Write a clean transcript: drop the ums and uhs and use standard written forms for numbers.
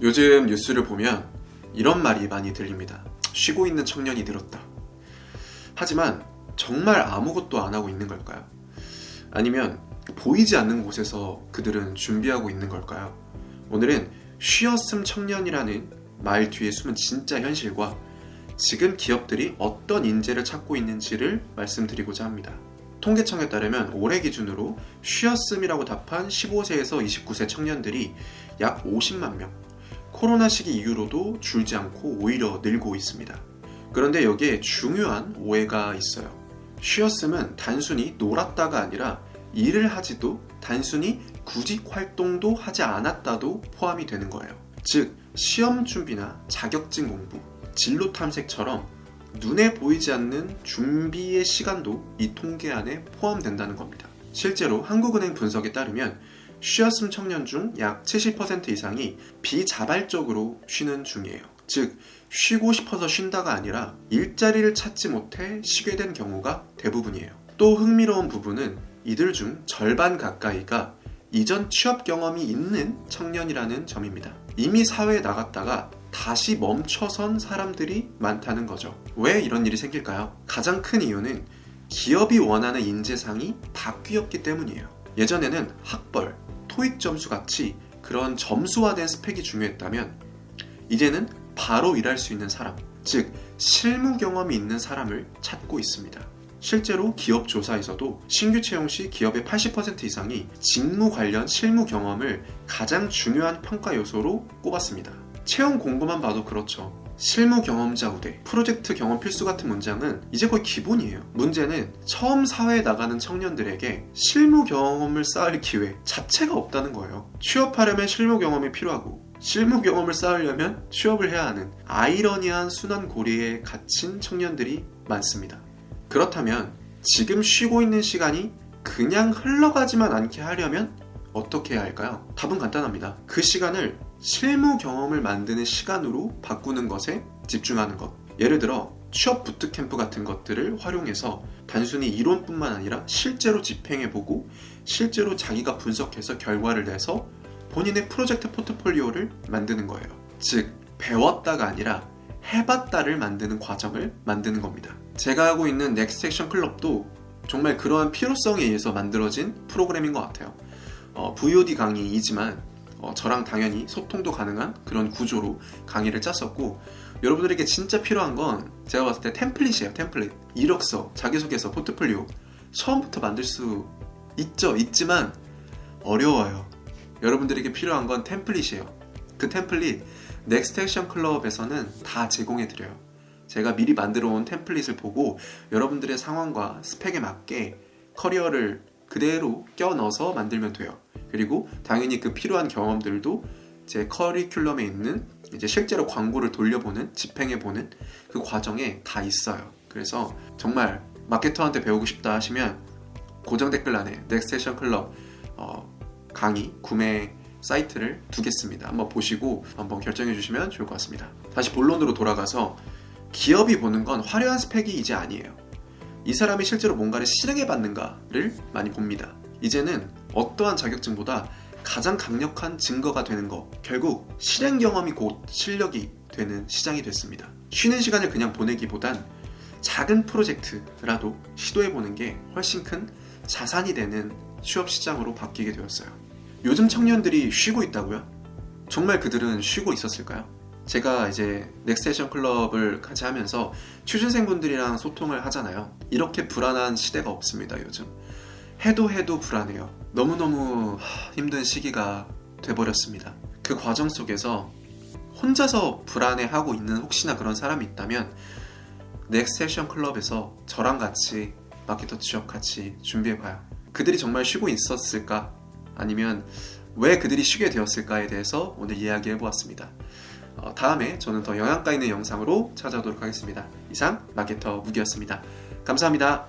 요즘 뉴스를 보면 이런 말이 많이 들립니다. 쉬고 있는 청년이 늘었다. 하지만 정말 아무것도 안 하고 있는 걸까요? 아니면 보이지 않는 곳에서 그들은 준비하고 있는 걸까요? 오늘은 쉬었음 청년이라는 말 뒤에 숨은 진짜 현실과 지금 기업들이 어떤 인재를 찾고 있는지를 말씀드리고자 합니다. 통계청에 따르면 올해 기준으로 쉬었음이라고 답한 15세에서 29세 청년들이 약 50만 명, 코로나 시기 이후로도 줄지 않고 오히려 늘고 있습니다. 그런데 여기에 중요한 오해가 있어요. 쉬었음은 단순히 놀았다가 아니라 일을 하지도 단순히 구직 활동도 하지 않았다도 포함이 되는 거예요. 즉, 시험 준비나 자격증 공부, 진로 탐색처럼 눈에 보이지 않는 준비의 시간도 이 통계 안에 포함된다는 겁니다. 실제로 한국은행 분석에 따르면 쉬었음 청년 중 약 70% 이상이 비자발적으로 쉬는 중이에요. 즉, 쉬고 싶어서 쉰다가 아니라 일자리를 찾지 못해 쉬게 된 경우가 대부분이에요. 또 흥미로운 부분은 이들 중 절반 가까이가 이전 취업 경험이 있는 청년이라는 점입니다. 이미 사회에 나갔다가 다시 멈춰선 사람들이 많다는 거죠. 왜 이런 일이 생길까요? 가장 큰 이유는 기업이 원하는 인재상이 바뀌었기 때문이에요. 예전에는 학벌, 토익 점수 같이 그런 점수화된 스펙이 중요했다면 이제는 바로 일할 수 있는 사람, 즉 실무 경험이 있는 사람을 찾고 있습니다. 실제로 기업 조사에서도 신규 채용 시 기업의 80% 이상이 직무 관련 실무 경험을 가장 중요한 평가 요소로 꼽았습니다. 채용 공고만 봐도 그렇죠. 실무 경험자 우대, 프로젝트 경험 필수 같은 문장은 이제 거의 기본이에요. 문제는 처음 사회에 나가는 청년들에게 실무 경험을 쌓을 기회 자체가 없다는 거예요. 취업하려면 실무 경험이 필요하고 실무 경험을 쌓으려면 취업을 해야 하는 아이러니한 순환고리에 갇힌 청년들이 많습니다. 그렇다면 지금 쉬고 있는 시간이 그냥 흘러가지만 않게 하려면 어떻게 해야 할까요? 답은 간단합니다. 그 시간을 실무 경험을 만드는 시간으로 바꾸는 것에 집중하는 것. 예를 들어 취업 부트캠프 같은 것들을 활용해서 단순히 이론뿐만 아니라 실제로 집행해보고 실제로 자기가 분석해서 결과를 내서 본인의 프로젝트 포트폴리오를 만드는 거예요. 즉, 배웠다가 아니라 해봤다를 만드는 과정을 만드는 겁니다. 제가 하고 있는 넥스트 액션 클럽도 정말 그러한 필요성에 의해서 만들어진 프로그램인 것 같아요. VOD 강의이지만 저랑 당연히 소통도 가능한 그런 구조로 강의를 짰었고, 여러분들에게 진짜 필요한 건 제가 봤을 때 템플릿이에요. 템플릿, 이력서, 자기소개서, 포트폴리오 처음부터 만들 수 있지만 어려워요. 여러분들에게 필요한 건 템플릿이에요. 그 템플릿 넥스트 액션 클럽에서는 다 제공해드려요. 제가 미리 만들어 온 템플릿을 보고 여러분들의 상황과 스펙에 맞게 커리어를 그대로 껴넣어서 만들면 돼요. 그리고 당연히 그 필요한 경험들도 제 커리큘럼에 있는 이제 실제로 광고를 돌려보는, 집행해보는 그 과정에 다 있어요. 그래서 정말 마케터한테 배우고 싶다 하시면 고정 댓글란에 넥스트 액션 클럽 강의 구매 사이트를 두겠습니다. 한번 보시고 한번 결정해 주시면 좋을 것 같습니다. 다시 본론으로 돌아가서 기업이 보는 건 화려한 스펙이 이제 아니에요. 이 사람이 실제로 뭔가를 실행해 봤는가를 많이 봅니다. 이제는 어떠한 자격증보다 가장 강력한 증거가 되는 것, 결국 실행 경험이 곧 실력이 되는 시장이 됐습니다. 쉬는 시간을 그냥 보내기보단 작은 프로젝트라도 시도해보는 게 훨씬 큰 자산이 되는 취업 시장으로 바뀌게 되었어요. 요즘 청년들이 쉬고 있다고요? 정말 그들은 쉬고 있었을까요? 제가 이제 넥스트 액션 클럽을 같이 하면서 취준생분들이랑 소통을 하잖아요. 이렇게 불안한 시대가 없습니다. 요즘 해도 불안해요. 너무너무 힘든 시기가 돼버렸습니다. 그 과정 속에서 혼자서 불안해하고 있는 혹시나 그런 사람이 있다면 넥스트 액션 클럽에서 저랑 같이 마케터 취업 같이 준비해봐요. 그들이 정말 쉬고 있었을까? 아니면 왜 그들이 쉬게 되었을까에 대해서 오늘 이야기해보았습니다. 다음에 저는 더 영양가 있는 영상으로 찾아오도록 하겠습니다. 이상 마케터 무기였습니다. 감사합니다.